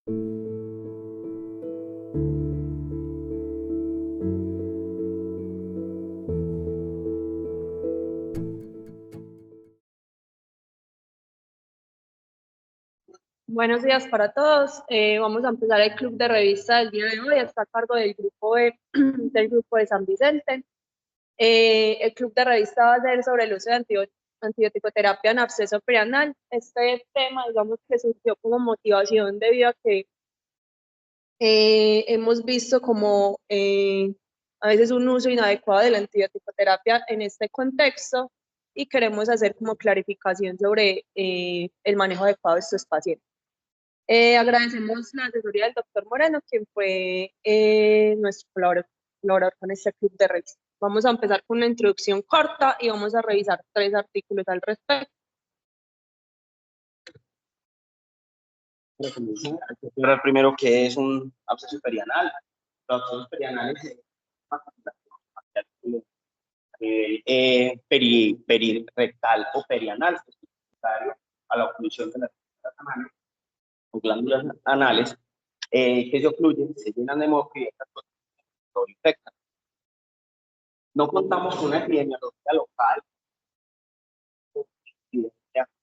Buenos días para todos. Vamos a empezar el club de revista del día de hoy. Está a cargo del grupo del grupo de San Vicente. El club de revista va a ser sobre el uso de antibioticoterapia en absceso perianal. Este tema, digamos que surgió como motivación debido a que hemos visto como a veces un uso inadecuado de la antibioticoterapia en este contexto y queremos hacer como clarificación sobre el manejo adecuado de estos pacientes. Agradecemos la asesoría del doctor Moreno, quien fue nuestro colaborador con este club de revista. Vamos a empezar con una introducción corta y vamos a revisar 3 artículos al respecto. El primero, que es un absceso perianal. Los abscesos perianales es perirectal o perianal, a la oclusión de las glándulas o glándulas anales, que se ocluyen, se llenan de moco y estas cosas lo infectan. No contamos con una epidemiología local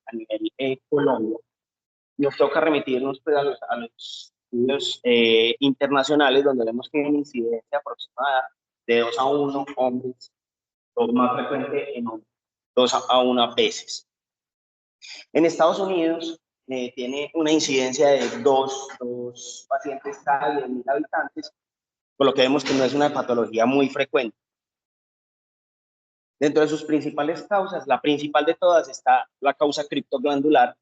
a nivel Colombia. Nos toca remitirnos pues, a los estudios internacionales, donde vemos que hay una incidencia aproximada de 2 a 1 hombres, o más frecuente en hombres, 2 a 1 veces. En Estados Unidos tiene una incidencia de 2 pacientes cada 10.000 habitantes, por lo que vemos que no es una patología muy frecuente. Dentro de sus principales causas, la principal de todas está la causa criptoglandular.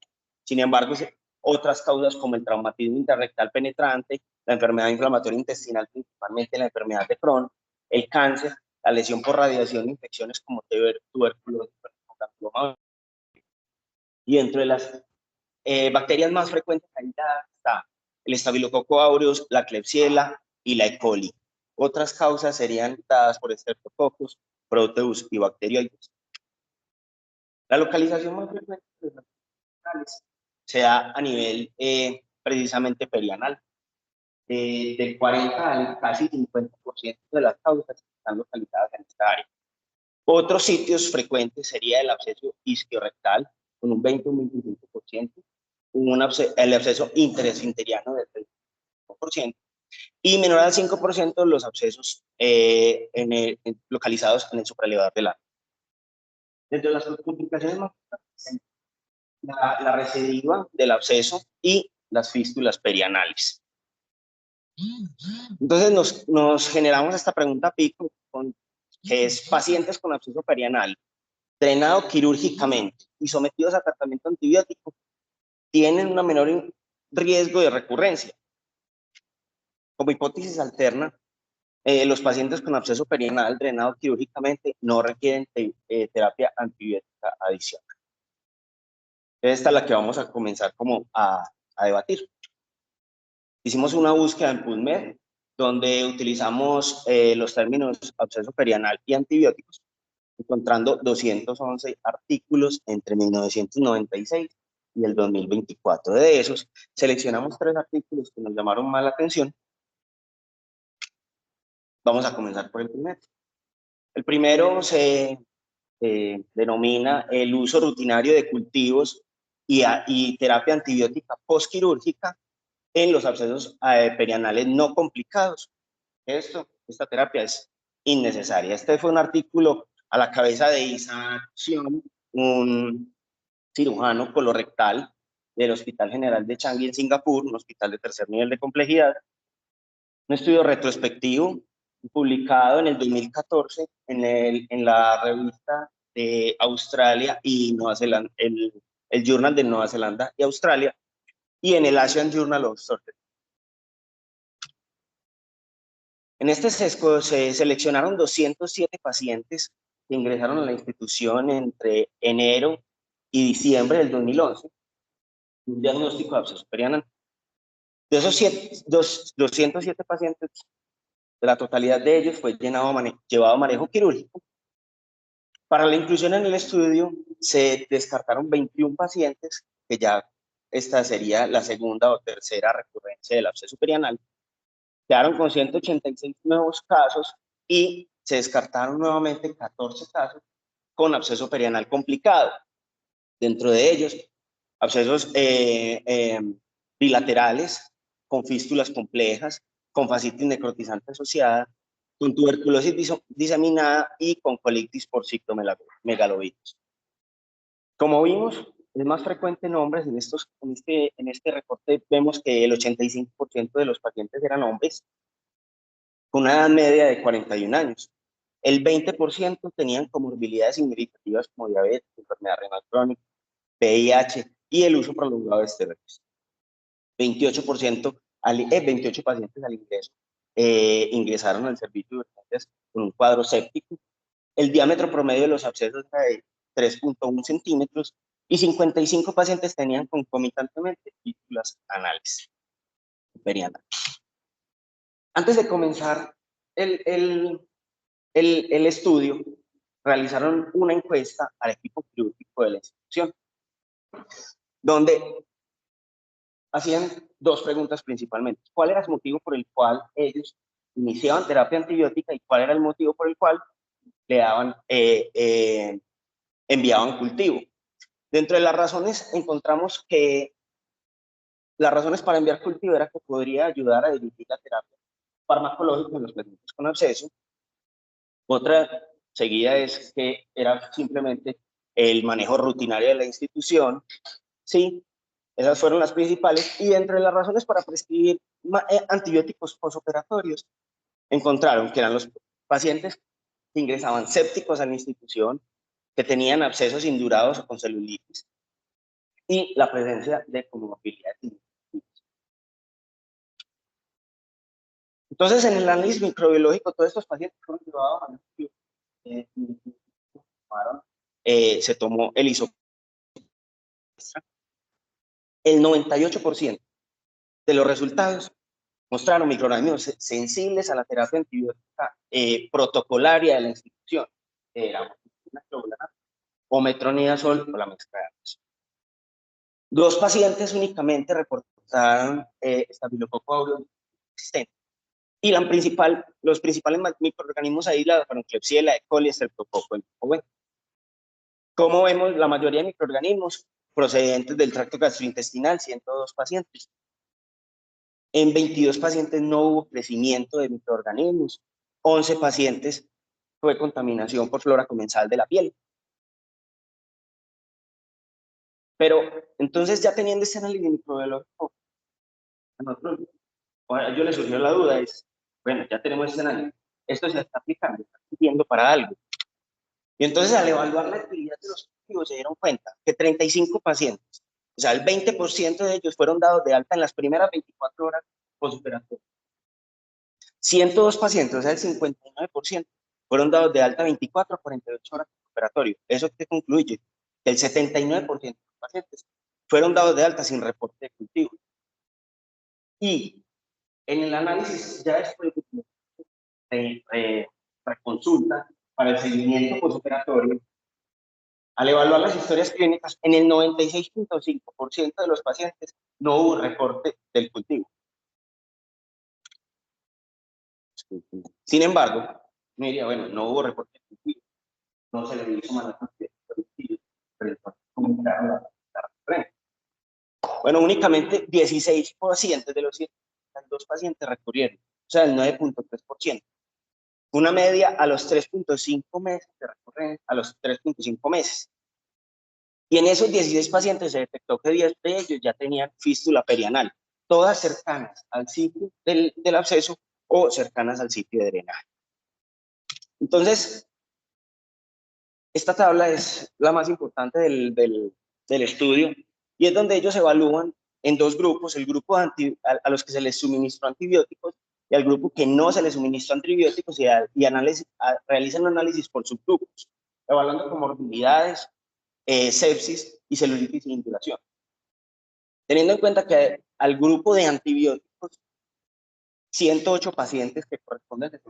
Sin embargo, otras causas como el traumatismo interrectal penetrante, la enfermedad inflamatoria intestinal, principalmente la enfermedad de Crohn, el cáncer, la lesión por radiación, infecciones como tuberculosis, y dentro de las bacterias más frecuentes está el Staphylococcus aureus, la Klebsiella y la E. coli. Otras causas serían dadas por Streptococcus, Proteus y bacterioides. La localización más frecuente de las bacterias se da a nivel precisamente perianal. Del 40 al casi 50% de las causas están localizadas en esta área. Otros sitios frecuentes sería el absceso isquiorrectal, con un 20 o un 25%, el absceso interesfinteriano del 35%, y menor al 5% los abscesos localizados en el supralevador del ano. Dentro de las complicaciones más frecuentes, la recidiva del absceso y las fístulas perianales. Entonces nos generamos esta pregunta pico, que es pacientes con absceso perianal, drenado quirúrgicamente y sometidos a tratamiento antibiótico, tienen un menor riesgo de recurrencia. Como hipótesis alterna, los pacientes con absceso perianal drenado quirúrgicamente no requieren terapia antibiótica adicional. Esta es la que vamos a comenzar como a debatir. Hicimos una búsqueda en PubMed, donde utilizamos los términos absceso perianal y antibióticos, encontrando 211 artículos entre 1996 y el 2024. De esos, seleccionamos 3 artículos que nos llamaron más la atención. Vamos a comenzar por el primero. El primero se denomina el uso rutinario de cultivos y terapia antibiótica postquirúrgica en los abscesos perianales no complicados. Esta terapia es innecesaria. Este fue un artículo a la cabeza de Isaac Sion, un cirujano colorectal del Hospital General de Changi en Singapur, un hospital de tercer nivel de complejidad. Un estudio retrospectivo publicado en el 2014 en la revista de Australia y Nueva Zelanda, el Journal de Nueva Zelanda y Australia, y en el Asian Journal of Surgery. En este sesgo se seleccionaron 207 pacientes que ingresaron a la institución entre enero y diciembre del 2011, un diagnóstico de absceso perianal. De esos 207 pacientes, de la totalidad de ellos fue llevado a manejo quirúrgico. Para la inclusión en el estudio se descartaron 21 pacientes que ya esta sería la segunda o tercera recurrencia del absceso perianal. Quedaron con 186 nuevos casos y se descartaron nuevamente 14 casos con absceso perianal complicado. Dentro de ellos, abscesos bilaterales, con fístulas complejas, con fascitis necrotizante asociada, con tuberculosis diseminada y con colitis por ciclomegalovirus. Como vimos, es más frecuente en hombres. En este reporte vemos que el 85% de los pacientes eran hombres con una edad media de 41 años. El 20% tenían comorbilidades significativas como diabetes, enfermedad renal crónica, VIH y el uso prolongado de esteroides. 28 pacientes al ingreso ingresaron al servicio de urgencias con un cuadro séptico. El diámetro promedio de los abscesos era de 3.1 centímetros y 55 pacientes tenían concomitantemente fístulas anales perianales. Antes de comenzar el estudio, realizaron una encuesta al equipo quirúrgico de la institución, donde hacían dos preguntas principalmente. ¿Cuál era el motivo por el cual ellos iniciaban terapia antibiótica y cuál era el motivo por el cual le daban, enviaban cultivo? Dentro de las razones encontramos que las razones para enviar cultivo era que podría ayudar a dirigir la terapia farmacológica en los pacientes con absceso. Otra seguida es que era simplemente el manejo rutinario de la institución. Sí, esas fueron las principales. Y entre las razones para prescribir antibióticos posoperatorios, encontraron que eran los pacientes que ingresaban sépticos a la institución, que tenían abscesos indurados o con celulitis, y la presencia de comorbilidades. Entonces, en el análisis microbiológico, todos estos pacientes fueron llevados a se tomó el isótopo. El 98% de los resultados mostraron microorganismos sensibles a la terapia antibiótica protocolaria de la institución. Era o metronidazol o la mezcla de ambos. 2 pacientes únicamente reportaron estafilococo aureus existente. Y los principales microorganismos aislados fueron Klebsiella, E. coli, Streptococcus pyogenes. Como vemos, la mayoría de microorganismos procedentes del tracto gastrointestinal, 102 pacientes. En 22 pacientes no hubo crecimiento de microorganismos. 11 pacientes fue contaminación por flora comensal de la piel. Pero entonces, ya teniendo este análisis microbiológico, a nosotros, yo les surgió la duda, bueno, ya tenemos este análisis, esto se está aplicando, está sirviendo para algo. Y entonces, al evaluar la actividad de los cultivos, se dieron cuenta que 35 pacientes, o sea, el 20% de ellos fueron dados de alta en las primeras 24 horas postoperatorias. 102 pacientes, o sea, el 59%, fueron dados de alta 24 a 48 horas postoperatorio. ¿Eso qué concluye? Que el 79% de los pacientes fueron dados de alta sin reporte de cultivo. Y en el análisis, ya después de reconsulta para el seguimiento postoperatorio, al evaluar las historias clínicas, en el 96.5% de los pacientes no hubo reporte del cultivo. Sin embargo, me diría, bueno, no hubo reporte del cultivo, no se le hizo manejo de cultivo, pero bueno, únicamente 16 pacientes de los 102 pacientes recurrieron, o sea, el 9.3%. Una media a los 3.5 meses de recurrencia, a los 3.5 meses. Y en esos 16 pacientes se detectó que 10 de ellos ya tenían fístula perianal, todas cercanas al sitio del absceso o cercanas al sitio de drenaje. Entonces, esta tabla es la más importante del estudio y es donde ellos evalúan en 2 grupos, el grupo a los que se les suministró antibióticos y al grupo que no se les suministró antibióticos y realizan análisis por subgrupos, evaluando comorbilidades, sepsis y celulitis e induración. Teniendo en cuenta que al grupo de antibióticos, 108 pacientes que corresponden a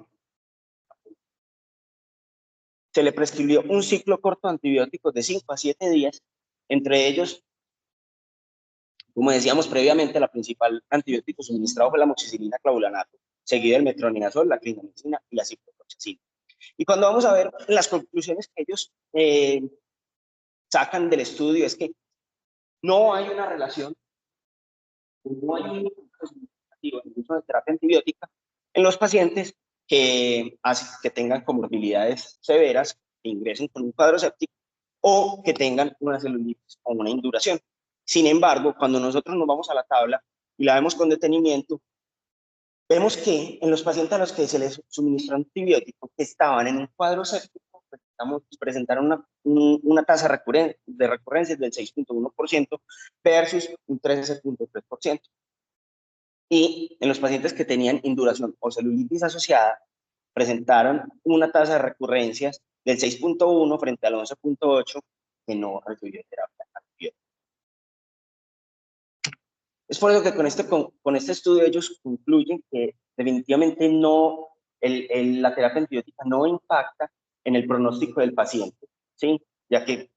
se le prescribió un ciclo corto de antibióticos de 5 a 7 días, entre ellos Como decíamos previamente, la principal antibiótico suministrado fue la amoxicilina clavulanato, seguido del metronidazol, la clindamicina y la ciprofloxacina. Y cuando vamos a ver las conclusiones que ellos sacan del estudio es que no hay una relación, no hay un uso de terapia antibiótica en los pacientes que tengan comorbilidades severas, que ingresen con un cuadro séptico o que tengan una celulitis o una induración. Sin embargo, cuando nosotros nos vamos a la tabla y la vemos con detenimiento, vemos que en los pacientes a los que se les suministró antibiótico que estaban en un cuadro séptico, presentaron una tasa de recurrencia del 6.1% versus un 13.3%. Y en los pacientes que tenían induración o celulitis asociada, presentaron una tasa de recurrencias del 6.1 frente al 11.8 que no recibió terapia antibiótica. Es por eso que con este estudio ellos concluyen que definitivamente no, la terapia antibiótica no impacta en el pronóstico del paciente, ¿sí? Ya que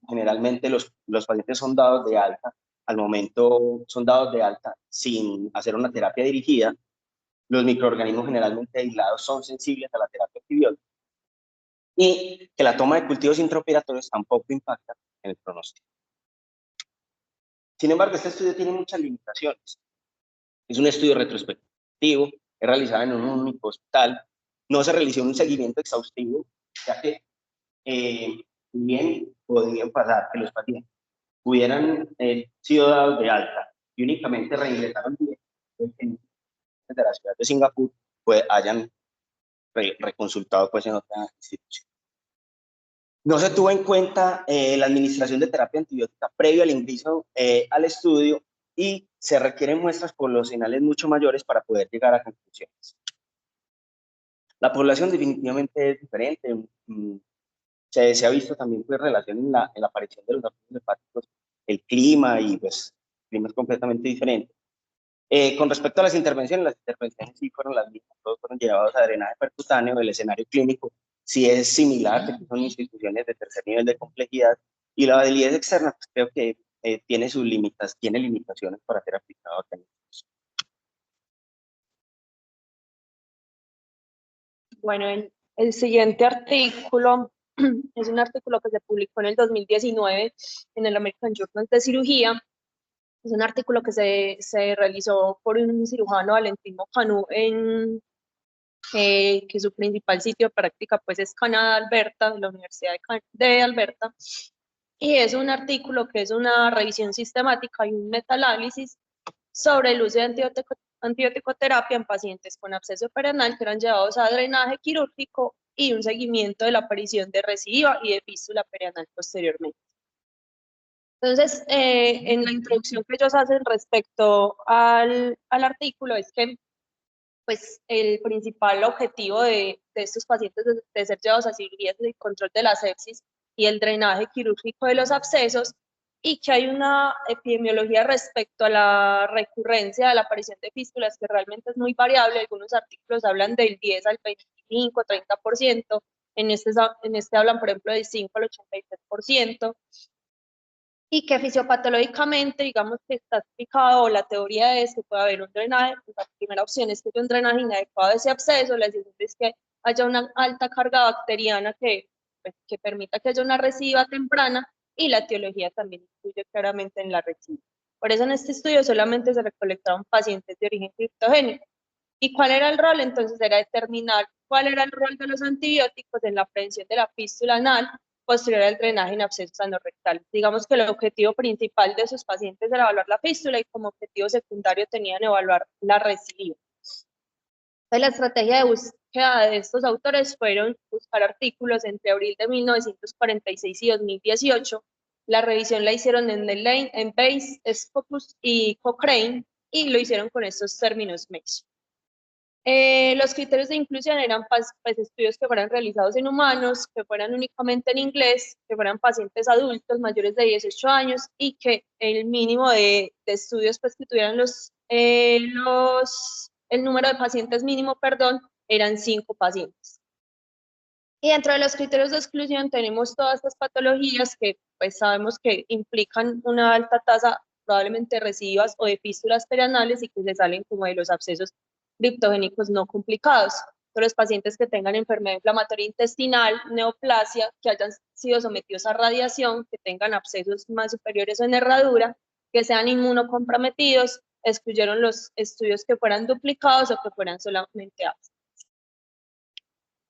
generalmente los pacientes son dados de alta, al momento son dados de alta sin hacer una terapia dirigida. Los microorganismos generalmente aislados son sensibles a la terapia antibiótica y que la toma de cultivos intraoperatorios tampoco impacta en el pronóstico. Sin embargo, este estudio tiene muchas limitaciones. Es un estudio retrospectivo, es realizado en un único hospital, no se realizó un seguimiento exhaustivo, ya que bien podrían pasar que los pacientes hubieran sido dados de alta y únicamente reingresaron de la ciudad de Singapur, pues hayan reconsultado pues en otra institución. No se tuvo en cuenta la administración de terapia antibiótica previo al ingreso al estudio y se requieren muestras poblacionales mucho mayores para poder llegar a conclusiones. La población definitivamente es diferente. Se ha visto también pues, relación en la aparición de los herpes hepáticos, el clima y pues el clima es completamente diferente. Con respecto a las intervenciones sí fueron las mismas, todos fueron llevados a drenaje percutáneo, el escenario clínico sí es similar, que son instituciones de tercer nivel de complejidad, y la validez externa pues, creo que tiene limitaciones para ser aplicado acá. Bueno, el siguiente artículo es un artículo que se publicó en el 2019 en el American Journal de Cirugía. Es un artículo que se realizó por un cirujano, Valentín Mocanu, que su principal sitio de práctica pues, es Canadá, Alberta, la Universidad de Alberta. Y es un artículo que es una revisión sistemática y un metanálisis sobre el uso de antibiótico-terapia en pacientes con absceso perianal que eran llevados a drenaje quirúrgico y un seguimiento de la aparición de recidiva y de fístula perianal posteriormente. Entonces, en la introducción que ellos hacen respecto al artículo es que pues, el principal objetivo de estos pacientes de ser llevados a cirugía es el control de la sepsis y el drenaje quirúrgico de los abscesos, y que hay una epidemiología respecto a la recurrencia de la aparición de fístulas que realmente es muy variable. Algunos artículos hablan del 10 al 25, 30%, en este hablan, por ejemplo, del 5 al 83%, y que fisiopatológicamente, digamos que está explicado, o la teoría es que puede haber un drenaje. Pues la primera opción es que haya un drenaje inadecuado de ese absceso, la segunda es que haya una alta carga bacteriana pues, que permita que haya una recidiva temprana, y la etiología también influye claramente en la recidiva. Por eso en este estudio solamente se recolectaron pacientes de origen criptogénico. ¿Y cuál era el rol? Entonces era determinar cuál era el rol de los antibióticos en la prevención de la fístula anal posterior al drenaje en abscesos anorrectales. Digamos que el objetivo principal de esos pacientes era evaluar la fístula y como objetivo secundario tenían evaluar la recidiva. Entonces, la estrategia de búsqueda de estos autores fueron buscar artículos entre abril de 1946 y 2018. La revisión la hicieron en Lane, en Base, Scopus y Cochrane, y lo hicieron con estos términos MESH. Los criterios de inclusión eran pues, estudios que fueran realizados en humanos, que fueran únicamente en inglés, que fueran pacientes adultos mayores de 18 años y que el mínimo de estudios pues, que tuvieran el número de pacientes mínimo, perdón, eran 5 pacientes. Y dentro de los criterios de exclusión tenemos todas estas patologías que pues sabemos que implican una alta tasa probablemente recidivas o de fístulas perianales y que se salen como de los abscesos criptogénicos no complicados. Los pacientes que tengan enfermedad inflamatoria intestinal, neoplasia, que hayan sido sometidos a radiación, que tengan abscesos más superiores o en herradura, que sean inmunocomprometidos, excluyeron los estudios que fueran duplicados o que fueran solamente abscesos.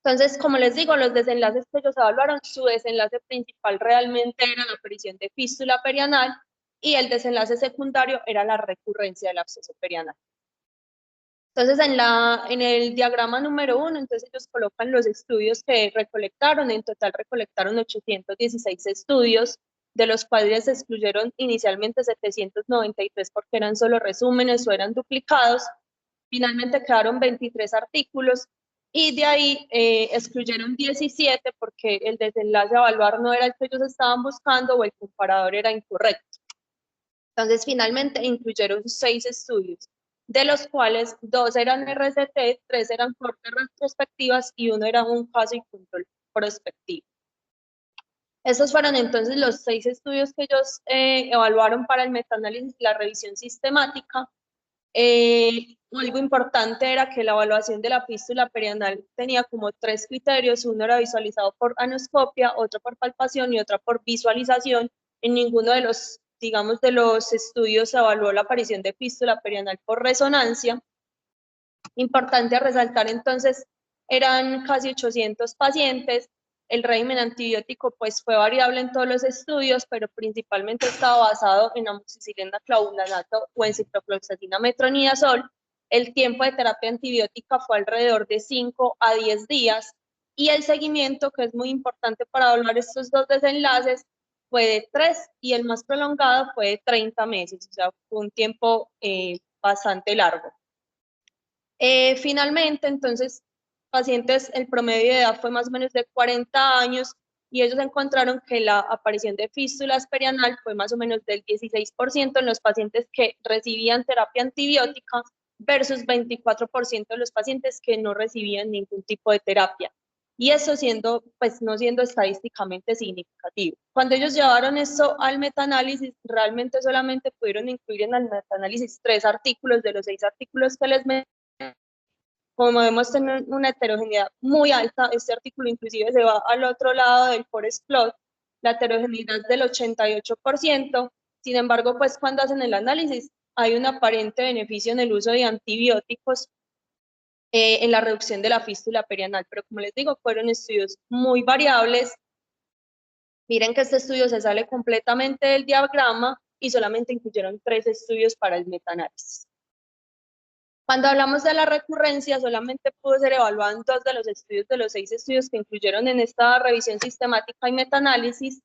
Entonces, como les digo, los desenlaces que ellos evaluaron, su desenlace principal realmente era la aparición de fístula perianal y el desenlace secundario era la recurrencia del absceso perianal. Entonces, en el diagrama número 1, entonces ellos colocan los estudios que recolectaron. En total recolectaron 816 estudios, de los cuales se excluyeron inicialmente 793 porque eran solo resúmenes o eran duplicados. Finalmente quedaron 23 artículos y de ahí excluyeron 17 porque el desenlace a evaluar no era el que ellos estaban buscando o el comparador era incorrecto. Entonces, finalmente incluyeron 6 estudios, de los cuales 2 eran RCT, 3 eran cortes retrospectivas y 1 era un caso y control prospectivo. Estos fueron entonces los 6 estudios que ellos evaluaron para el metaanálisis y la revisión sistemática. Algo importante era que la evaluación de la fístula perianal tenía como 3 criterios. Uno era visualizado por anoscopia, otro por palpación y otra por visualización. En ninguno de los, digamos, de los estudios se evaluó la aparición de fístula perianal por resonancia. Importante resaltar entonces, eran casi 800 pacientes. El régimen antibiótico pues fue variable en todos los estudios, pero principalmente estaba basado en amoxicilina clavulanato o en ciprofloxacina metronidazol. El tiempo de terapia antibiótica fue alrededor de 5 a 10 días y el seguimiento, que es muy importante para evaluar estos dos desenlaces, fue de 3 y el más prolongado fue de 30 meses, o sea, fue un tiempo bastante largo. Finalmente, entonces, pacientes, el promedio de edad fue más o menos de 40 años y ellos encontraron que la aparición de fístulas perianal fue más o menos del 16% en los pacientes que recibían terapia antibiótica versus 24% de los pacientes que no recibían ningún tipo de terapia. Y eso siendo, pues no siendo estadísticamente significativo. Cuando ellos llevaron esto al metaanálisis, realmente solamente pudieron incluir en el metaanálisis 3 artículos de los 6 artículos que les mencioné. Como vemos, tener una heterogeneidad muy alta. Este artículo inclusive se va al otro lado del forest plot, la heterogeneidad del 88%. Sin embargo, pues cuando hacen el análisis, hay un aparente beneficio en el uso de antibióticos en la reducción de la fístula perianal, pero como les digo, fueron estudios muy variables. Miren que este estudio se sale completamente del diagrama y solamente incluyeron 3 estudios para el metaanálisis. Cuando hablamos de la recurrencia, solamente pudo ser evaluado en 2 de los estudios de los 6 estudios que incluyeron en esta revisión sistemática y metaanálisis.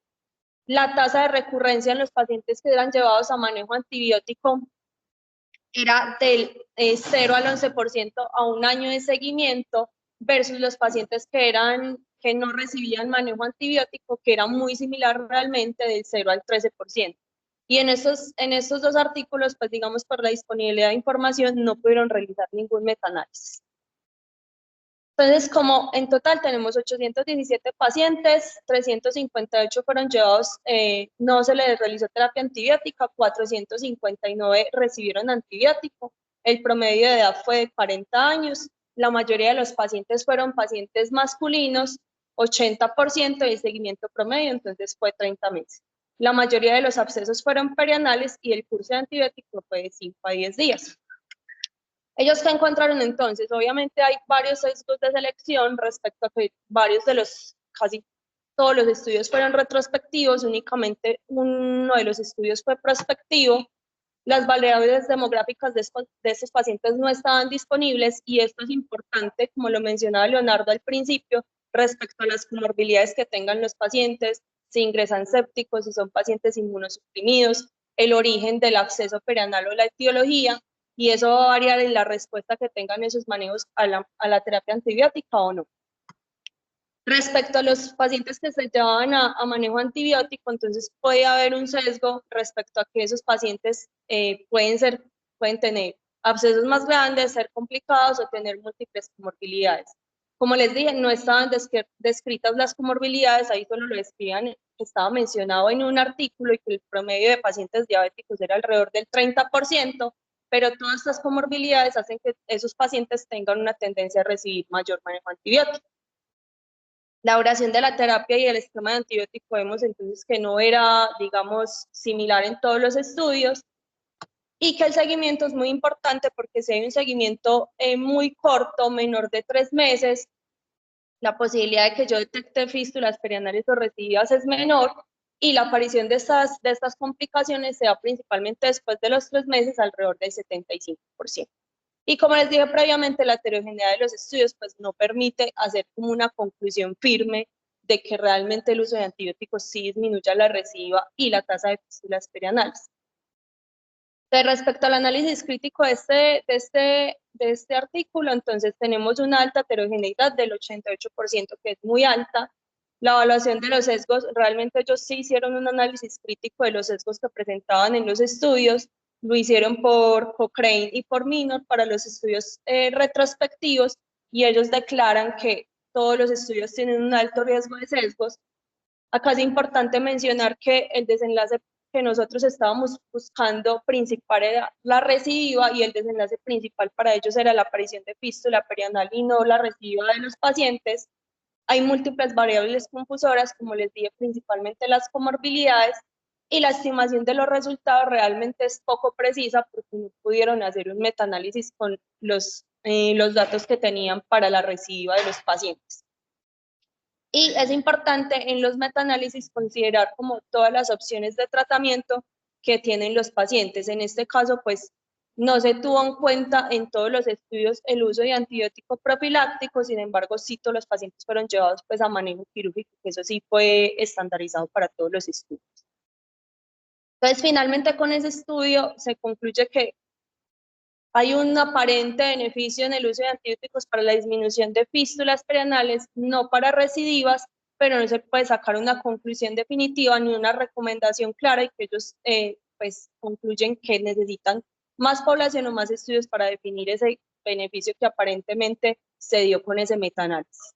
La tasa de recurrencia en los pacientes que eran llevados a manejo antibiótico era del 0 al 11% a un año de seguimiento, versus los pacientes que no recibían manejo antibiótico, que era muy similar realmente, del 0 al 13%. Y en estos 2 artículos, pues digamos por la disponibilidad de información, no pudieron realizar ningún metaanálisis. Entonces, como en total tenemos 817 pacientes, 358 fueron llevados, no se les realizó terapia antibiótica, 459 recibieron antibiótico, el promedio de edad fue de 40 años, la mayoría de los pacientes fueron pacientes masculinos, 80% de seguimiento promedio, entonces fue 30 meses. La mayoría de los abscesos fueron perianales y el curso de antibiótico fue de 5 a 10 días. ¿Ellos qué encontraron entonces? Obviamente hay varios sesgos de selección respecto a que casi todos los estudios fueron retrospectivos, únicamente uno de los estudios fue prospectivo. Las variables demográficas de estos pacientes no estaban disponibles y esto es importante, como lo mencionaba Leonardo al principio, respecto a las comorbilidades que tengan los pacientes, si ingresan sépticos, si son pacientes inmunosuprimidos, el origen del absceso perianal o la etiología, y eso va a variar en la respuesta que tengan esos manejos a la terapia antibiótica o no. Respecto a los pacientes que se llevaban a manejo antibiótico, entonces puede haber un sesgo respecto a que esos pacientes pueden tener abscesos más grandes, ser complicados o tener múltiples comorbilidades. Como les dije, no estaban descritas las comorbilidades, ahí solo lo describían que estaba mencionado en un artículo y que el promedio de pacientes diabéticos era alrededor del 30%, pero todas estas comorbilidades hacen que esos pacientes tengan una tendencia a recibir mayor manejo antibiótico. La duración de la terapia y el esquema de antibiótico vemos entonces que no era, digamos, similar en todos los estudios, y que el seguimiento es muy importante porque si hay un seguimiento muy corto, menor de 3 meses, la posibilidad de que yo detecte fístulas perianales o recidivas es menor, y la aparición de estas complicaciones se da principalmente después de los 3 meses, alrededor del 75%. Y como les dije previamente, la heterogeneidad de los estudios pues no permite hacer como una conclusión firme de que realmente el uso de antibióticos sí disminuye la recidiva y la tasa de fístulas perianales. Respecto al análisis crítico de este artículo, entonces tenemos una alta heterogeneidad del 88%, que es muy alta. La evaluación de los sesgos, realmente ellos sí hicieron un análisis crítico de los sesgos que presentaban en los estudios, lo hicieron por Cochrane y por Minor para los estudios retrospectivos, y ellos declaran que todos los estudios tienen un alto riesgo de sesgos. Acá es importante mencionar que el desenlace que nosotros estábamos buscando principal era la recidiva, y el desenlace principal para ellos era la aparición de fístula perianal y no la recidiva de los pacientes. Hay múltiples variables confusoras, como les dije, principalmente las comorbilidades, y la estimación de los resultados realmente es poco precisa porque no pudieron hacer un metaanálisis con los datos que tenían para la recidiva de los pacientes. Y es importante en los metaanálisis considerar como todas las opciones de tratamiento que tienen los pacientes. En este caso, pues, no se tuvo en cuenta en todos los estudios el uso de antibiótico profiláctico, sin embargo, sí todos los pacientes fueron llevados pues a manejo quirúrgico, que eso sí fue estandarizado para todos los estudios. Entonces, finalmente con ese estudio se concluye que hay un aparente beneficio en el uso de antibióticos para la disminución de fístulas perianales, no para recidivas, pero no se puede sacar una conclusión definitiva ni una recomendación clara, y que ellos pues concluyen que necesitan más población o más estudios para definir ese beneficio que aparentemente se dio con ese metaanálisis.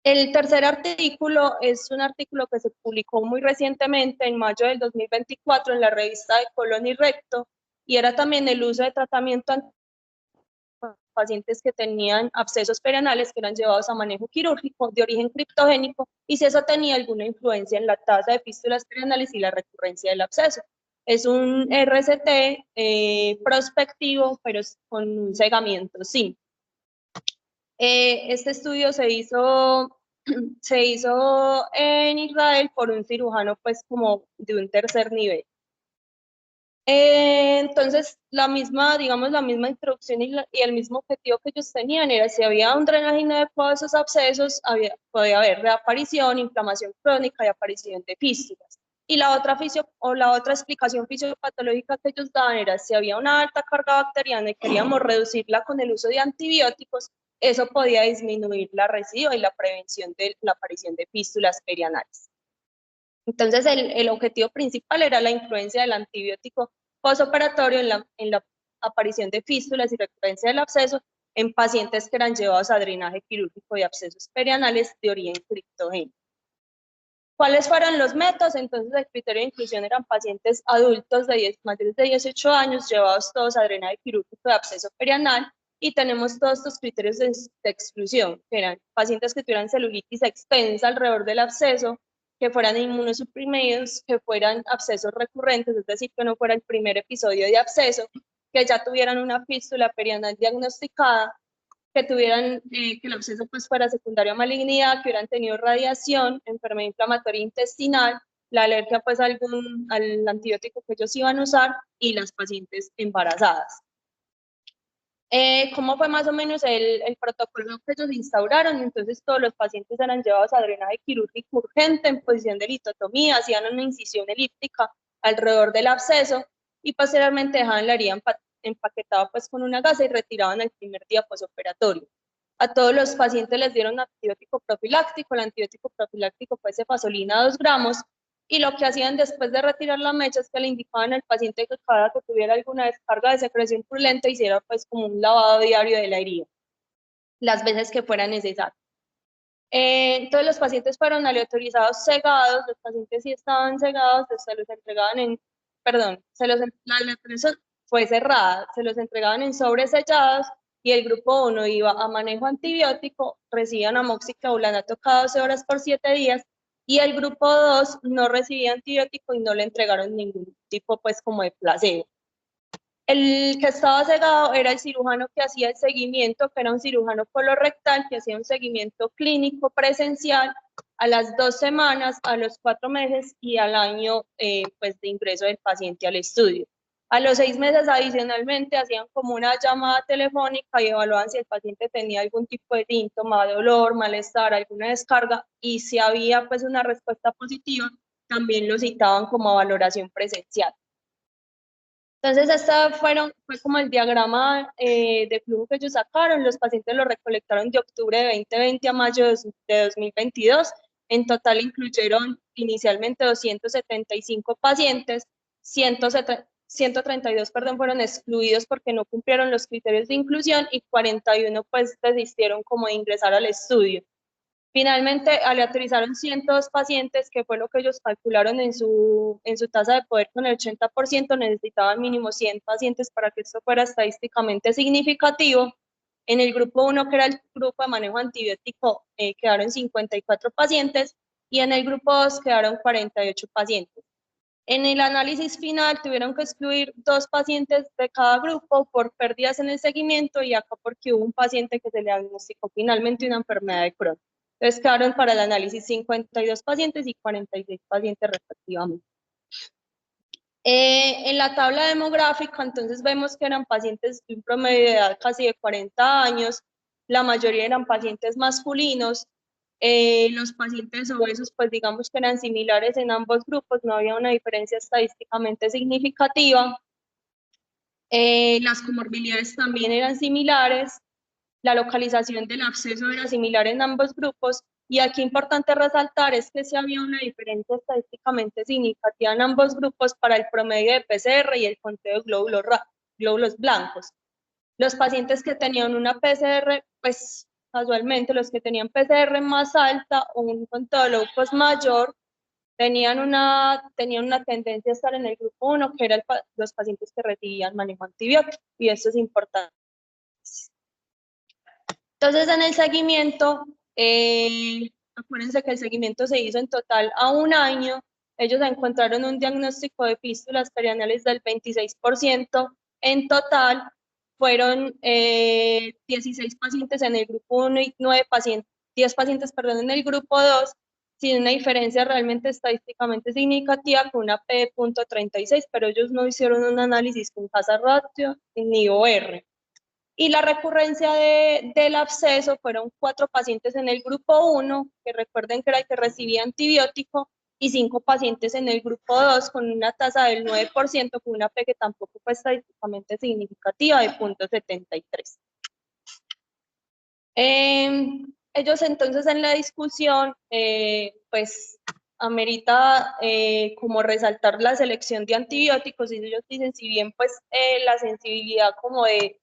El tercer artículo es un artículo que se publicó muy recientemente, en mayo del 2024, en la revista de Colon y Recto, y era también el uso de tratamiento a pacientes que tenían abscesos perianales que eran llevados a manejo quirúrgico de origen criptogénico, y si eso tenía alguna influencia en la tasa de fístulas perianales y la recurrencia del absceso. Es un RCT prospectivo, pero es con un cegamiento, sí. Este estudio se hizo en Israel por un cirujano pues como de un tercer nivel. Entonces, digamos, la misma introducción y el mismo objetivo que ellos tenían era si había un drenaje inadecuado de esos abscesos, podía haber reaparición, inflamación crónica y aparición de fístulas. Y la otra explicación fisiopatológica que ellos daban era si había una alta carga bacteriana y queríamos reducirla con el uso de antibióticos, eso podía disminuir la residuo y la prevención de la aparición de fístulas perianales. Entonces, el objetivo principal era la influencia del antibiótico postoperatorio en la aparición de fístulas y recurrencia del absceso en pacientes que eran llevados a drenaje quirúrgico de abscesos perianales de origen criptogénico. ¿Cuáles fueron los métodos? Entonces, el criterio de inclusión eran pacientes adultos mayores de 18 años, llevados todos a drenaje quirúrgico de absceso perianal, y tenemos todos estos criterios de exclusión, que eran pacientes que tuvieran celulitis extensa alrededor del absceso, que fueran inmunosuprimidos, que fueran abscesos recurrentes, es decir, que no fuera el primer episodio de absceso, que ya tuvieran una fístula perianal diagnosticada, que tuvieran, que el absceso pues fuera secundario a malignidad, que hubieran tenido radiación, enfermedad inflamatoria intestinal, la alergia pues al antibiótico que ellos iban a usar, y las pacientes embarazadas. ¿Cómo fue más o menos el protocolo que ellos instauraron? Entonces todos los pacientes eran llevados a drenaje quirúrgico urgente en posición de litotomía, hacían una incisión elíptica alrededor del absceso, y posteriormente dejaban la herida empaquetada pues con una gasa y retiraban el primer día posoperatorio. A todos los pacientes les dieron antibiótico profiláctico. El antibiótico profiláctico fue cefasolina 2 gramos, y lo que hacían después de retirar la mecha es que le indicaban al paciente que cada que tuviera alguna descarga de secreción purulenta hiciera pues como un lavado diario de la herida, las veces que fuera necesario. Entonces los pacientes fueron aleatorizados cegados, los pacientes sí estaban cegados, se los entregaban en, perdón, la aleatorización fue cerrada, se los entregaban en sobres sellados y el grupo 1 iba a manejo antibiótico, recibían amoxiclaulanato cada 12 horas por 7 días y el grupo 2 no recibía antibiótico y no le entregaron ningún tipo pues como de placebo. El que estaba cegado era el cirujano que hacía el seguimiento, que era un cirujano colorectal, que hacía un seguimiento clínico presencial a las 2 semanas, a los 4 meses y al año pues, de ingreso del paciente al estudio. A los 6 meses adicionalmente hacían como una llamada telefónica y evaluaban si el paciente tenía algún tipo de síntoma, dolor, malestar, alguna descarga y si había pues una respuesta positiva, también lo citaban como a valoración presencial. Entonces, fue como el diagrama de flujo que ellos sacaron. Los pacientes lo recolectaron de octubre de 2020 a mayo de 2022. En total incluyeron inicialmente 275 pacientes, 132 fueron excluidos porque no cumplieron los criterios de inclusión y 41 pues desistieron como de ingresar al estudio. Finalmente, aleatorizaron 102 pacientes, que fue lo que ellos calcularon en su tasa de poder con el 80%, necesitaban mínimo 100 pacientes para que esto fuera estadísticamente significativo. En el grupo 1, que era el grupo de manejo antibiótico, quedaron 54 pacientes y en el grupo 2 quedaron 48 pacientes. En el análisis final tuvieron que excluir 2 pacientes de cada grupo por pérdidas en el seguimiento y acá porque hubo un paciente que se le diagnosticó finalmente una enfermedad de Crohn. Entonces quedaron para el análisis 52 pacientes y 46 pacientes respectivamente. En la tabla demográfica, entonces vemos que eran pacientes de un promedio de edad casi de 40 años, la mayoría eran pacientes masculinos, los pacientes obesos, pues digamos que eran similares en ambos grupos, no había una diferencia estadísticamente significativa. Las comorbilidades también eran similares, la localización del absceso era similar en ambos grupos, y aquí importante resaltar es que sí había una diferencia estadísticamente significativa en ambos grupos para el promedio de PCR y el conteo de glóbulos blancos. Los pacientes que tenían una PCR, pues casualmente los que tenían PCR más alta o un conteo de leucos mayor, tenían una tendencia a estar en el grupo 1, que eran los pacientes que recibían manejo antibiótico, y esto es importante. Entonces, en el seguimiento, acuérdense que el seguimiento se hizo en total a 1 año, ellos encontraron un diagnóstico de fístulas perianales del 26%, en total fueron 16 pacientes en el grupo 1 y 10 pacientes en el grupo 2, sin una diferencia realmente estadísticamente significativa con una P de 0.36, pero ellos no hicieron un análisis con hazard ratio ni OR. Y la recurrencia del absceso fueron 4 pacientes en el grupo 1, que recuerden que era el que recibía antibiótico, y 5 pacientes en el grupo 2 con una tasa del 9%, con una P que tampoco fue estadísticamente significativa de 0.73. Ellos entonces en la discusión, pues amerita como resaltar la selección de antibióticos, y ellos dicen, si bien pues la sensibilidad como de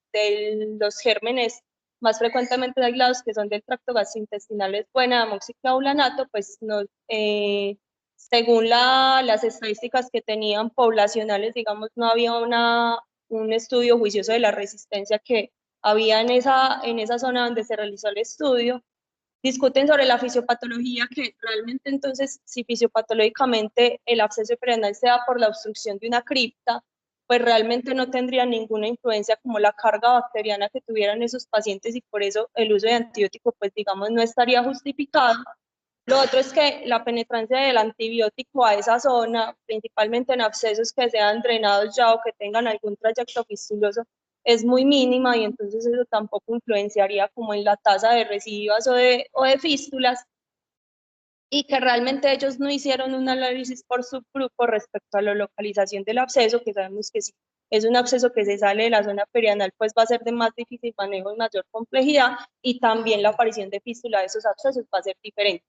los gérmenes más frecuentemente aislados, que son del tracto gastrointestinal, es buena, amoxiclaulanato, pues no, según las estadísticas que tenían poblacionales, digamos, no había un estudio juicioso de la resistencia que había en esa zona donde se realizó el estudio. Discuten sobre la fisiopatología, que realmente entonces, si fisiopatológicamente el absceso perianal se da por la obstrucción de una cripta, pues realmente no tendría ninguna influencia como la carga bacteriana que tuvieran esos pacientes, y por eso el uso de antibiótico, pues digamos, no estaría justificado. Lo otro es que la penetrancia del antibiótico a esa zona, principalmente en abscesos que sean drenados ya o que tengan algún trayecto fistuloso, es muy mínima, y entonces eso tampoco influenciaría como en la tasa de recidivas o de fístulas, y que realmente ellos no hicieron un análisis por subgrupo respecto a la localización del absceso, que sabemos que si es un absceso que se sale de la zona perianal, pues va a ser de más difícil manejo y mayor complejidad, y también la aparición de fístula de esos abscesos va a ser diferente.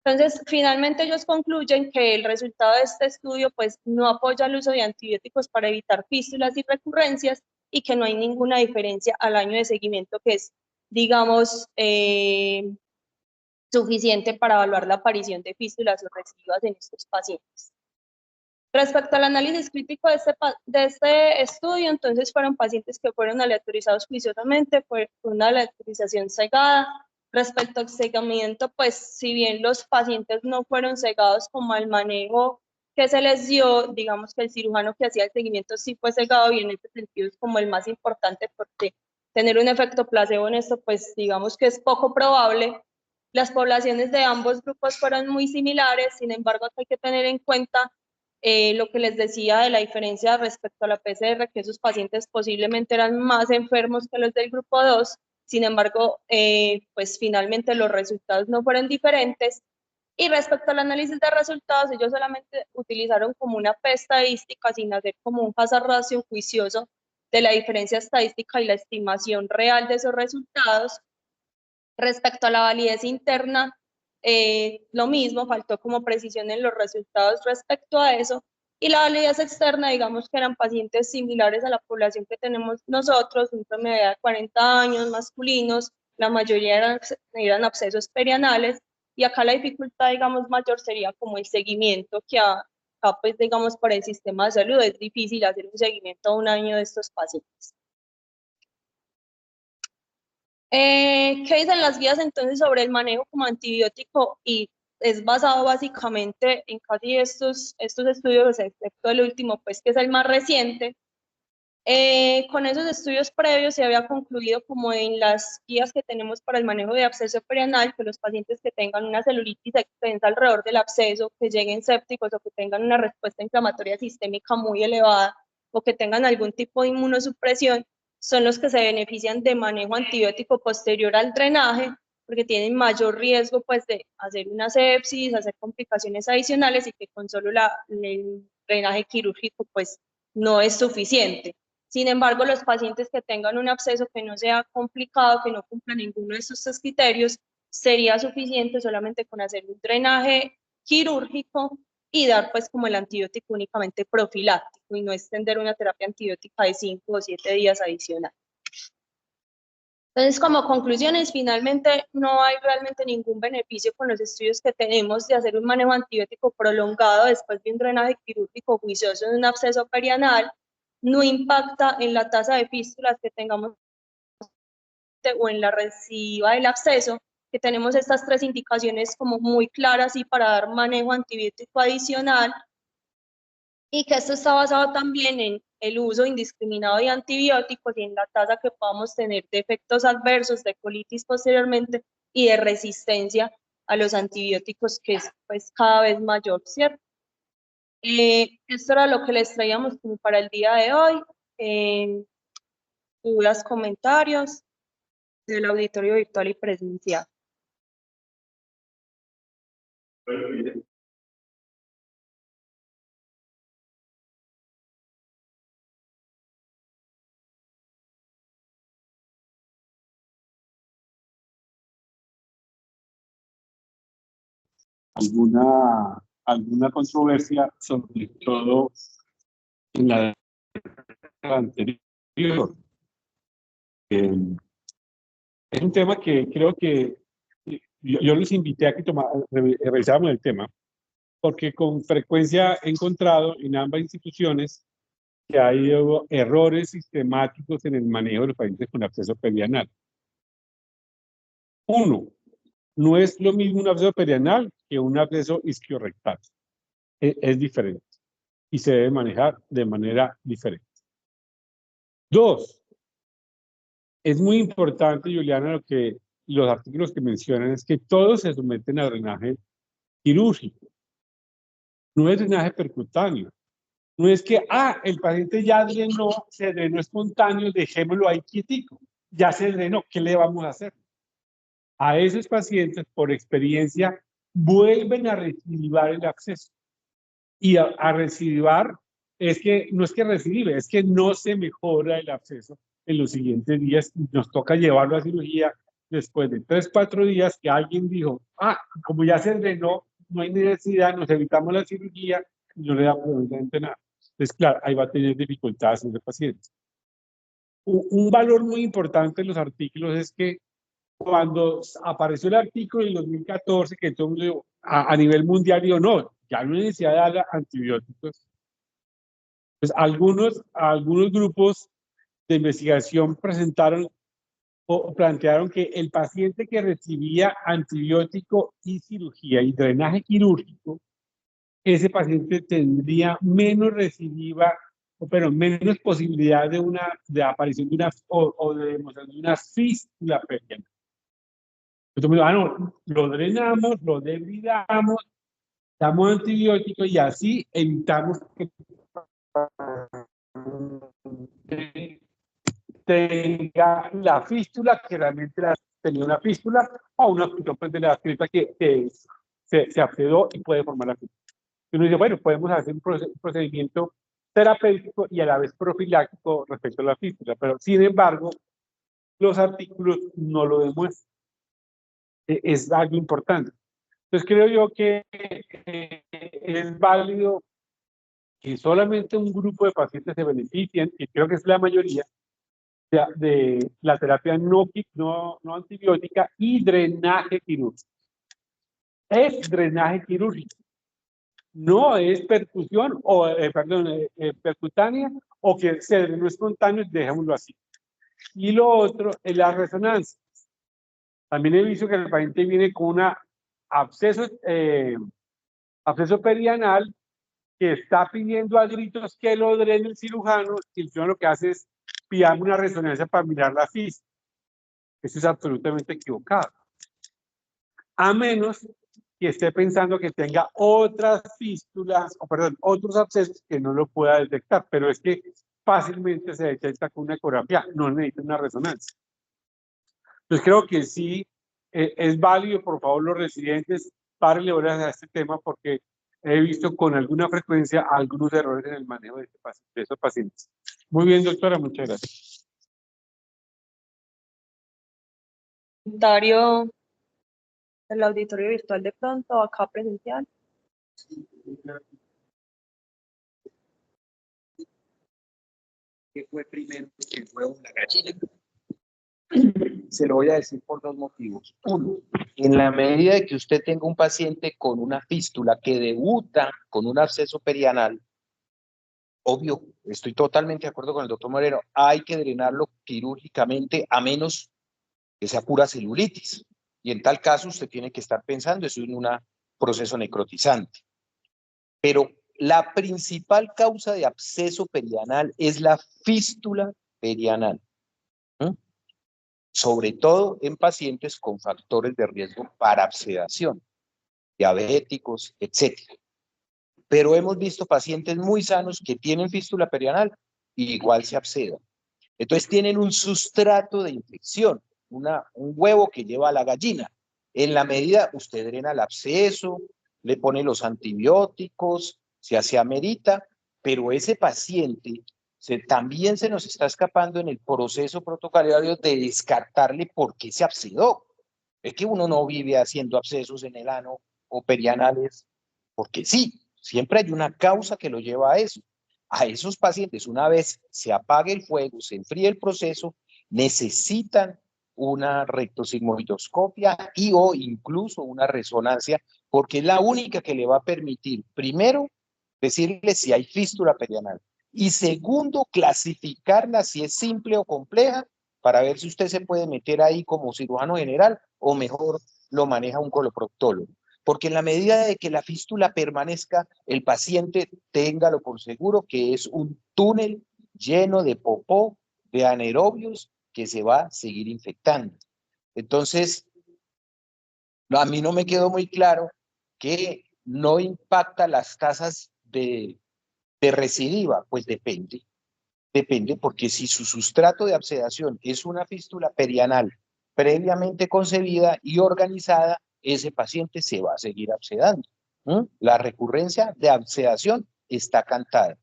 Entonces, finalmente ellos concluyen que el resultado de este estudio pues no apoya el uso de antibióticos para evitar fístulas y recurrencias, y que no hay ninguna diferencia al año de seguimiento, que es, digamos, suficiente para evaluar la aparición de fístulas o recidivas en estos pacientes. Respecto al análisis crítico de este estudio, entonces fueron pacientes que fueron aleatorizados juiciosamente, fue una aleatorización cegada. Respecto al cegamiento, pues si bien los pacientes no fueron cegados como al manejo que se les dio, digamos que el cirujano que hacía el seguimiento sí fue cegado, y en este sentido es como el más importante, porque tener un efecto placebo en esto, pues digamos que es poco probable. Las poblaciones de ambos grupos fueron muy similares, sin embargo hay que tener en cuenta lo que les decía de la diferencia respecto a la PCR, que esos pacientes posiblemente eran más enfermos que los del grupo 2, sin embargo, pues finalmente los resultados no fueron diferentes. Y respecto al análisis de resultados, ellos solamente utilizaron como una P estadística sin hacer como un hazard ratio juicioso de la diferencia estadística y la estimación real de esos resultados. Respecto a la validez interna, lo mismo, faltó como precisión en los resultados respecto a eso. Y la validez externa, digamos que eran pacientes similares a la población que tenemos nosotros, un promedio de 40 años, masculinos, la mayoría eran abscesos perianales, y acá la dificultad, digamos, mayor sería como el seguimiento, que acá, pues, digamos, por el sistema de salud es difícil hacer un seguimiento a un año de estos pacientes. ¿Qué dicen las guías entonces sobre el manejo como antibiótico? Y es basado básicamente en casi estos estudios, excepto el último, pues que es el más reciente. Con esos estudios previos se había concluido, como en las guías que tenemos para el manejo de absceso perianal, que los pacientes que tengan una celulitis extensa alrededor del absceso, que lleguen sépticos o que tengan una respuesta inflamatoria sistémica muy elevada o que tengan algún tipo de inmunosupresión, son los que se benefician de manejo antibiótico posterior al drenaje, porque tienen mayor riesgo, pues, de hacer una sepsis, hacer complicaciones adicionales, y que con solo el drenaje quirúrgico pues no es suficiente. Sin embargo, los pacientes que tengan un absceso que no sea complicado, que no cumpla ninguno de estos tres criterios, sería suficiente solamente con hacer un drenaje quirúrgico y dar pues como el antibiótico únicamente profiláctico, y no extender una terapia antibiótica de 5 o 7 días adicional. Entonces, como conclusiones, finalmente no hay realmente ningún beneficio con los estudios que tenemos de hacer un manejo antibiótico prolongado después de un drenaje quirúrgico juicioso de un absceso perianal. No impacta en la tasa de fístulas que tengamos o en la recidiva del absceso, que tenemos estas tres indicaciones como muy claras y para dar manejo antibiótico adicional, y que esto está basado también en el uso indiscriminado de antibióticos y en la tasa que podamos tener de efectos adversos, de colitis posteriormente y de resistencia a los antibióticos, que es pues cada vez mayor, ¿cierto? Esto era lo que les traíamos como para el día de hoy. Dudas, comentarios del auditorio virtual y presencial. alguna controversia, sobre todo en la anterior. Es un tema que creo que yo les invité a que revisáramos el tema, porque con frecuencia he encontrado en ambas instituciones que hay errores sistemáticos en el manejo de los pacientes con absceso perianal. Uno, no es lo mismo un absceso perianal que un absceso isquiorrectal. Es diferente y se debe manejar de manera diferente. Dos, es muy importante, Juliana, los artículos que mencionan es que todos se someten a drenaje quirúrgico. No es drenaje percutáneo. No es que, el paciente ya drenó, se drenó espontáneo, dejémoslo ahí quietico. Ya se drenó, ¿qué le vamos a hacer? A esos pacientes, por experiencia, vuelven a recidivar el absceso. Y a recidivar, no es que recidive, es que no se mejora el absceso en los siguientes días. Nos toca llevarlo a cirugía después de 3, 4 días que alguien dijo, como ya se drenó, no hay necesidad, nos evitamos la cirugía, y no le da absolutamente nada. Entonces, claro, ahí va a tener dificultades en el paciente. Un valor muy importante en los artículos es que cuando apareció el artículo en 2014, que todo el mundo a nivel mundial dijo, no, ya no hay necesidad de dar antibióticos. Pues algunos grupos de investigación presentaron o plantearon que el paciente que recibía antibiótico y cirugía y drenaje quirúrgico, ese paciente tendría menos recidiva, pero menos posibilidad de aparición de o de demostración de una fístula perianal. Entonces, no, lo drenamos, lo debridamos, damos antibióticos y así evitamos que tenga la fístula, que realmente tenía una fístula, o una obstrucción de la gripa que se accedió y puede formar la fístula. Y uno dice, bueno, podemos hacer un procedimiento terapéutico y a la vez profiláctico respecto a la fístula, pero sin embargo, los artículos no lo demuestran. Es algo importante. Entonces creo yo que es válido que solamente un grupo de pacientes se beneficien, y creo que es la mayoría, de la terapia no antibiótica y drenaje quirúrgico. Es drenaje quirúrgico, no es percusión, o percutánea, o que se drenó espontáneo, dejémoslo así. Y lo otro es la resonancia. También he visto que el paciente viene con una absceso perianal que está pidiendo a gritos que lo drene el cirujano, y el cirujano lo que hace es pillarme una resonancia para mirar la fístula. Eso es absolutamente equivocado. A menos que esté pensando que tenga otras fístulas, otros abscesos que no lo pueda detectar, pero es que fácilmente se detecta con una ecografía, no necesita una resonancia. Entonces creo que sí es válido, por favor, los residentes, párenle horas a este tema, porque he visto con alguna frecuencia algunos errores en el manejo de estos pacientes. Muy bien, doctora, muchas gracias. Comentario del auditorio virtual de pronto, acá presencial. ¿Qué fue primero, el huevo o la gallina? Se lo voy a decir por dos motivos. Uno, en la medida de que usted tenga un paciente con una fístula que debuta con un absceso perianal, obvio, estoy totalmente de acuerdo con el doctor Moreno, hay que drenarlo quirúrgicamente a menos que sea pura celulitis. Y en tal caso usted tiene que estar pensando eso en un proceso necrotizante. Pero la principal causa de absceso perianal es la fístula perianal. Sobre todo en pacientes con factores de riesgo para abscedación, diabéticos, etc. Pero hemos visto pacientes muy sanos que tienen fístula perianal y igual se abscedan. Entonces tienen un sustrato de infección, un huevo que lleva a la gallina. En la medida, usted drena el absceso, le pone los antibióticos, se hace amerita, pero ese paciente también se nos está escapando en el proceso protocolario de descartarle por qué se abscedó. Es que uno no vive haciendo abscesos en el ano o perianales porque sí, siempre hay una causa que lo lleva a eso. A esos pacientes, una vez se apague el fuego, se enfríe el proceso, necesitan una rectosigmoidoscopia y o incluso una resonancia, porque es la única que le va a permitir, primero, decirle si hay fístula perianal, y segundo, clasificarla si es simple o compleja, para ver si usted se puede meter ahí como cirujano general o mejor lo maneja un coloproctólogo. Porque en la medida de que la fístula permanezca, el paciente téngalo por seguro que es un túnel lleno de popó, de anaerobios, que se va a seguir infectando. Entonces, a mí no me quedó muy claro que no impacta las tasas de recidiva. Pues depende. Depende, porque si su sustrato de abscedación es una fístula perianal previamente concebida y organizada, ese paciente se va a seguir abscedando. La recurrencia de abscedación está cantada.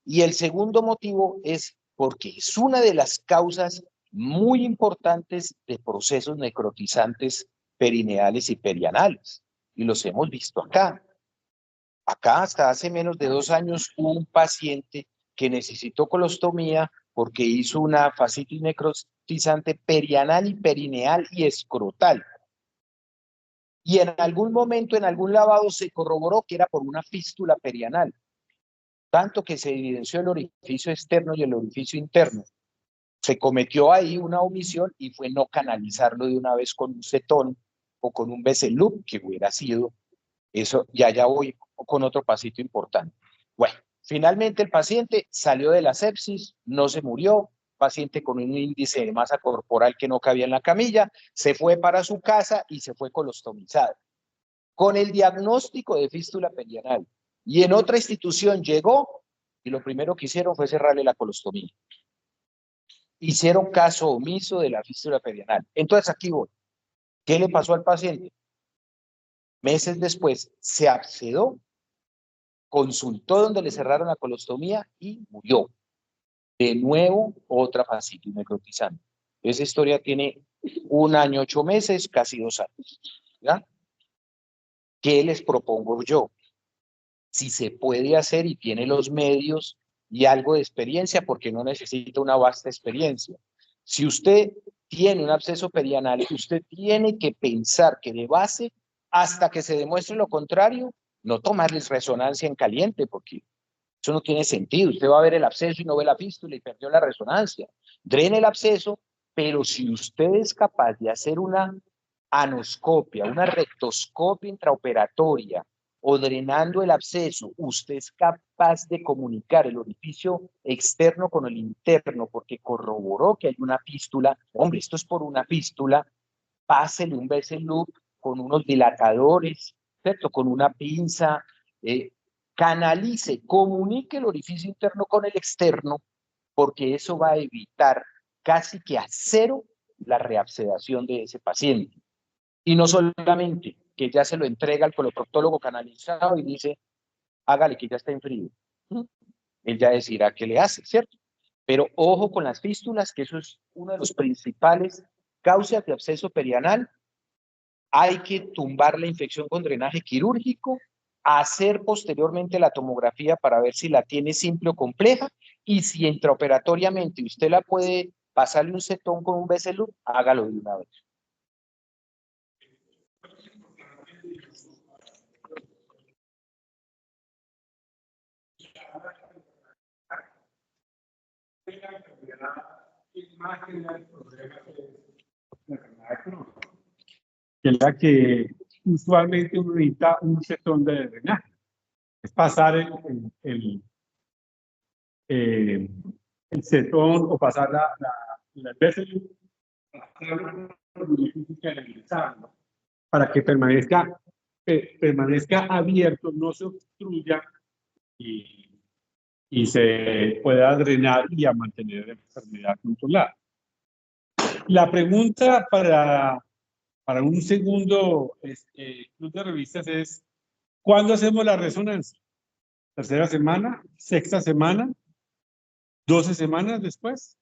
Y el segundo motivo es porque es una de las causas muy importantes de procesos necrotizantes perineales y perianales. Y los hemos visto acá. Acá hasta hace menos de 2 años hubo un paciente que necesitó colostomía porque hizo una fascitis necrotizante perianal y perineal y escrotal. Y en algún momento, en algún lavado, se corroboró que era por una fístula perianal, tanto que se evidenció el orificio externo y el orificio interno. Se cometió ahí una omisión y fue no canalizarlo de una vez con un cetón o con un Beselup, que hubiera sido eso. Ya voy con otro pasito importante. Bueno, finalmente el paciente salió de la sepsis, no se murió, paciente con un índice de masa corporal que no cabía en la camilla, se fue para su casa y se fue colostomizado, con el diagnóstico de fístula perianal. Y en otra institución llegó y lo primero que hicieron fue cerrarle la colostomía. Hicieron caso omiso de la fístula perianal. Entonces aquí voy. ¿Qué le pasó al paciente? Meses después se abscedó, consultó donde le cerraron la colostomía y murió. De nuevo, otra fascitis necrotizante. Esa historia tiene 1 año, 8 meses, casi 2 años. ¿Ya? ¿Qué les propongo yo? Si se puede hacer y tiene los medios y algo de experiencia, porque no necesita una vasta experiencia. Si usted tiene un absceso perianal, usted tiene que pensar que de base, hasta que se demuestre lo contrario, no tomarles resonancia en caliente, porque eso no tiene sentido. Usted va a ver el absceso y no ve la fístula y perdió la resonancia. Drene el absceso, pero si usted es capaz de hacer una anoscopia, una rectoscopia intraoperatoria, o drenando el absceso, usted es capaz de comunicar el orificio externo con el interno, porque corroboró que hay una fístula. Hombre, esto es por una fístula. Pásele un Beselup con unos dilatadores, ¿cierto? Con una pinza, canalice, comunique el orificio interno con el externo, porque eso va a evitar casi que a cero la reabscedación de ese paciente. Y no solamente que ya se lo entrega al coloproctólogo canalizado y dice, hágale que ya está en frío. Él ya decidirá qué le hace, ¿cierto? Pero ojo con las fístulas, que eso es una de las principales causas de absceso perianal. Hay que tumbar la infección con drenaje quirúrgico, hacer posteriormente la tomografía para ver si la tiene simple o compleja, y si intraoperatoriamente usted la puede pasarle un cetón con un Beselup, hágalo de una vez. Que es la que usualmente uno necesita un cetón de drenaje. Es pasar el cetón o pasar la Beselup para que permanezca abierto, no se obstruya y se pueda drenar y a mantener la enfermedad controlada. La pregunta para un segundo club de revistas es: ¿cuándo hacemos la resonancia? ¿Tercera semana? ¿Sexta semana? ¿12 semanas después?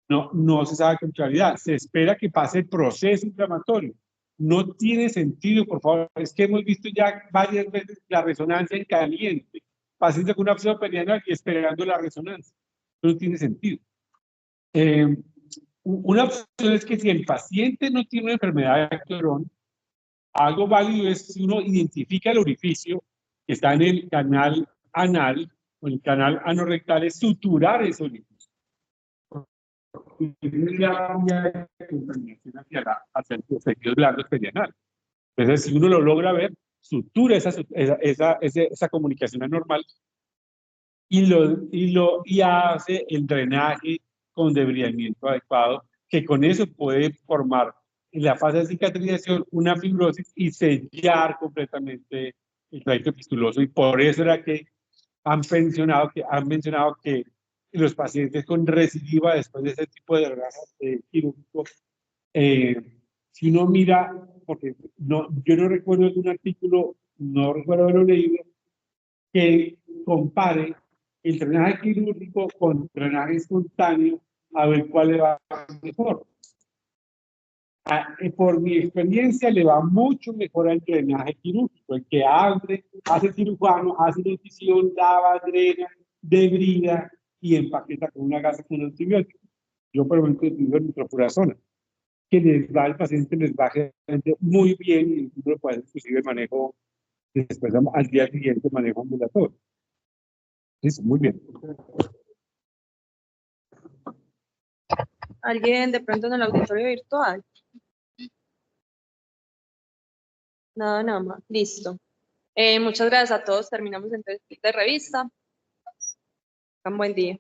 No se sabe con claridad. Se espera que pase el proceso inflamatorio. No tiene sentido, por favor. Es que hemos visto ya varias veces la resonancia en caliente. Paciente con un absceso perianal y esperando la resonancia. No tiene sentido. Una opción es que si el paciente no tiene una enfermedad de Crohn, algo válido es si uno identifica el orificio que está en el canal anal o en el canal anorrectal, es suturar ese orificio. Hacia los tejidos blandos perianales. Entonces, si uno lo logra ver, sutura esa comunicación anormal y hace el drenaje con debridamiento adecuado, que con eso puede formar en la fase de cicatrización una fibrosis y sellar completamente el tracto epistuloso. Y por eso era que han mencionado que los pacientes con recidiva después de ese tipo de drenaje quirúrgico, si uno mira, porque yo no recuerdo algún artículo, no recuerdo haberlo leído, que compare el drenaje quirúrgico con drenaje espontáneo a ver cuál le va mejor. Por mi experiencia le va mucho mejor al drenaje quirúrgico, el que abre, hace cirujano, hace la incisión, lava, drena, debrida y empaqueta con una gasa con un antibiótico. Yo, por ejemplo, utilizo el nitrofurazona, que les va al paciente, les va generalmente muy bien y incluso puede inclusive manejo, después al día siguiente manejo ambulatorio. Eso, muy bien. ¿Alguien de pronto en el auditorio virtual? Nada más. Listo. Muchas gracias a todos. Terminamos entonces de revista. Un buen día.